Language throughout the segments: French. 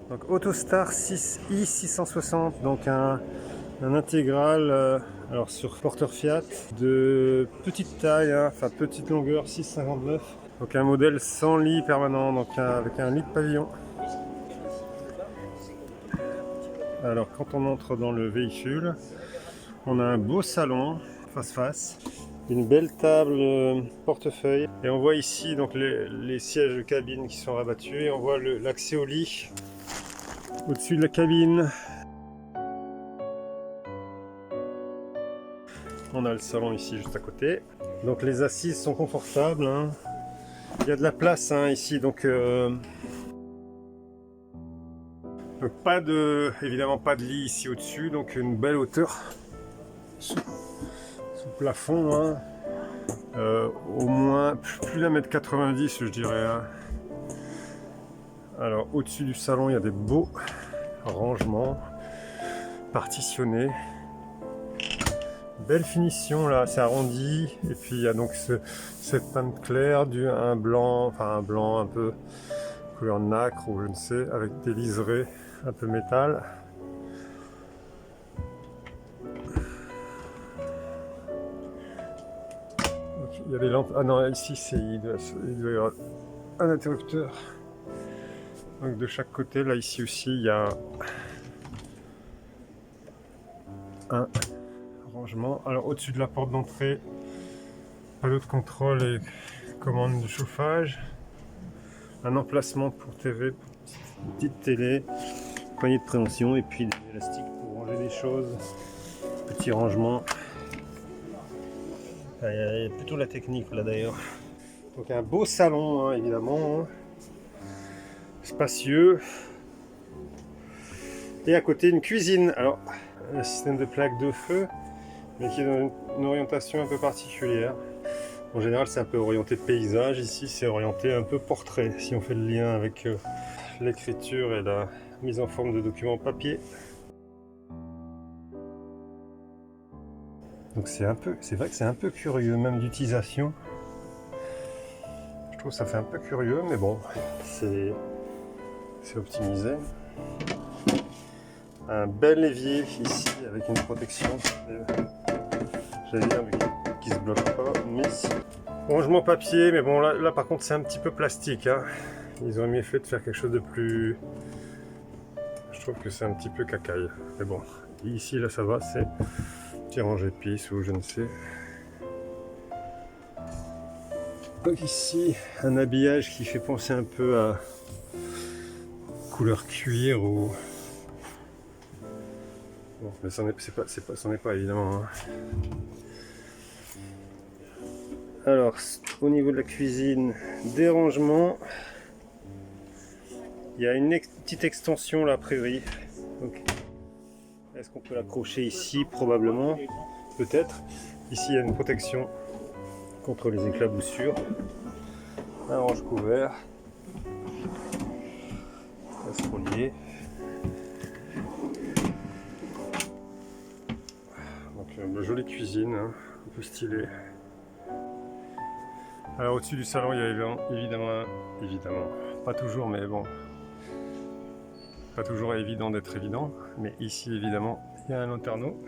Donc Autostar 6i660, donc un intégral alors sur porteur Fiat de petite taille, hein, enfin petite longueur 6,59. Donc un modèle sans lit permanent, donc avec un lit de pavillon. Alors quand on entre dans le véhicule, on a un beau salon face-face, une belle table portefeuille, et on voit ici donc les sièges de cabine qui sont rabattus, et on voit l'accès au lit au-dessus de la cabine. On a le salon ici juste à côté. Donc les assises sont confortables, hein. Il y a de la place, hein, ici, donc évidemment pas de lit ici au-dessus, donc une belle hauteur sous plafond, hein. Au moins plus d'un mètre 90, je dirais, hein. Alors au-dessus du salon, il y a des beaux rangements partitionnés. Belle finition là, c'est arrondi, et puis il y a donc cette teinte claire, un blanc un peu couleur nacre ou je ne sais, avec des liserés un peu métal. Donc, il y a des lampes, ah non ici il doit y avoir un interrupteur. Donc de chaque côté, là ici aussi il y a un rangement. Alors au-dessus de la porte d'entrée, panneau de contrôle et commande de chauffage, un emplacement pour TV, petite télé, poignée de préhension, et puis des élastiques pour ranger des choses, petit rangement. Il y a plutôt la technique là d'ailleurs. Donc un beau salon, hein, évidemment, hein. Spacieux, et à côté une cuisine. Alors un système de plaques de feu, mais qui est dans une orientation un peu particulière. En général, c'est un peu orienté paysage. Ici, c'est orienté un peu portrait, si on fait le lien avec l'écriture et la mise en forme de documents papier. Donc c'est vrai que c'est un peu curieux, même d'utilisation. Je trouve que ça fait un peu curieux, mais bon, c'est optimisé. Un bel évier ici avec une protection, j'allais dire, mais qui se bloque pas. Mais si. Rangement papier, mais bon là par contre c'est un petit peu plastique, hein. Ils ont mieux fait de faire quelque chose de plus. Je trouve que c'est un petit peu cacaille. Mais bon, ici là ça va, c'est petit rangé pisse ou je ne sais. Donc ici un habillage qui fait penser un peu à couleur cuir ou. Bon, mais c'en est pas évidemment, hein. Alors, au niveau de la cuisine, des rangements. Il y a une petite extension là, a priori. Est-ce qu'on peut l'accrocher ici? Probablement. Peut-être. Ici, il y a une protection contre les éclaboussures. Un range couvert. Ça se relier. Donc, jolie cuisine, hein, un peu stylée. Alors au-dessus du salon, il y a évidemment, pas toujours, mais bon, pas toujours évident d'être évident, mais ici évidemment, il y a un lanterneau.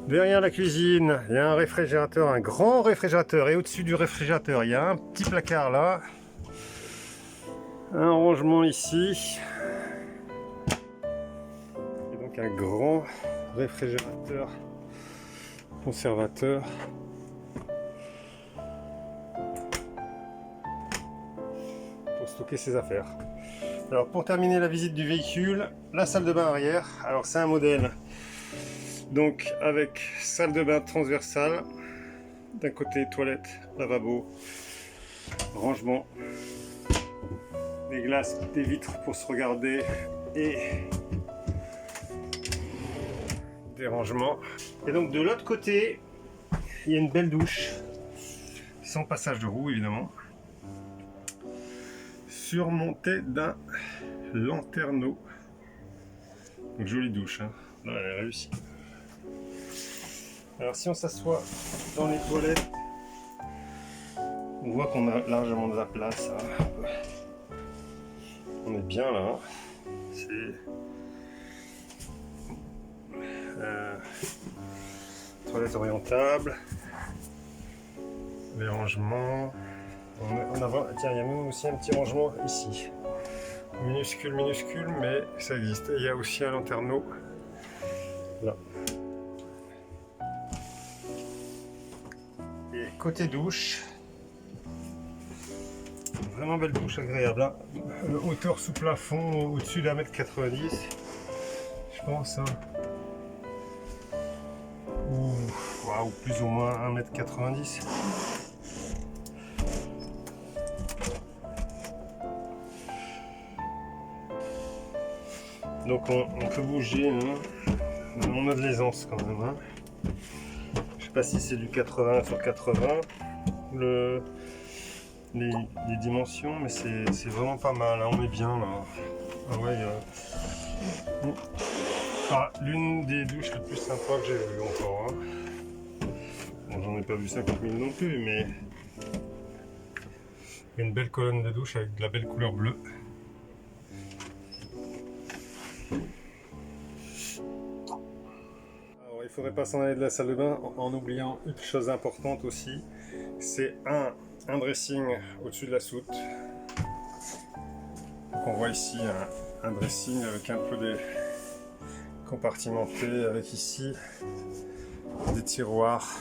Derrière la cuisine, il y a un réfrigérateur, un grand réfrigérateur, et au-dessus du réfrigérateur, il y a un petit placard là, un rangement ici, et donc un grand réfrigérateur conservateur. Stocker ses affaires. Alors pour terminer la visite du véhicule, la salle de bain arrière. Alors c'est un modèle donc avec salle de bain transversale, d'un côté toilette, lavabo, rangement, des glaces, des vitres pour se regarder et des rangements. Et donc de l'autre côté, il y a une belle douche sans passage de roue évidemment, surmontée d'un lanterneau. Donc jolie douche, hein. Là, elle est réussie. Alors si on s'assoit dans les toilettes, on voit qu'on a largement de la place, hein. On est bien là. Hein. C'est toilette orientable, les rangements. Tiens, il y a même aussi un petit rangement ici. Minuscule, mais ça existe. Et il y a aussi un lanterneau là. Et côté douche, vraiment belle douche agréable. Hein. Hauteur sous plafond au-dessus d'1,90 m, je pense. Hein. Ou plus ou moins 1,90 m. Donc on peut bouger, hein. On a de l'aisance quand même. Hein. Je sais pas si c'est du 80 sur 80 les dimensions, mais c'est vraiment pas mal. Hein. On est bien là. Ah ouais, l'une des douches les plus sympas que j'ai vues encore. Hein. Bon, j'en ai pas vu 50 000 non plus, mais une belle colonne de douche avec de la belle couleur bleue. Alors, il faudrait pas s'en aller de la salle de bain en oubliant une chose importante aussi, c'est un dressing au-dessus de la soute. Donc on voit ici un dressing avec un peu des compartimenté, avec ici des tiroirs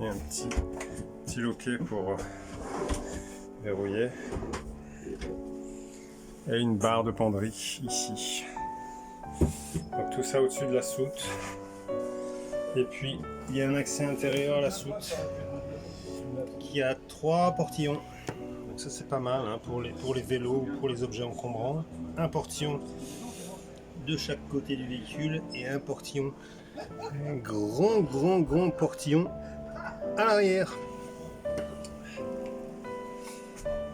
et un petit loquet pour verrouiller et une barre de penderie ici. Donc tout ça au-dessus de la soute. Et puis il y a un accès intérieur à la soute qui a 3 portillons. Donc ça c'est pas mal hein, pour les vélos ou pour les objets encombrants. Un portillon de chaque côté du véhicule et un portillon, un grand portillon à l'arrière.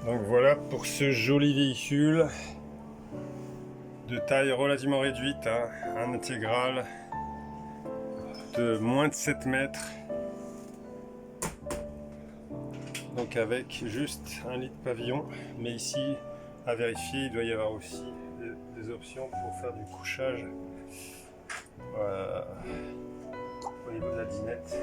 Donc voilà pour ce joli véhicule de taille relativement réduite, hein, un intégral de moins de 7 mètres. Donc avec juste un lit de pavillon, mais ici à vérifier, il doit y avoir aussi des options pour faire du couchage au niveau de la dinette.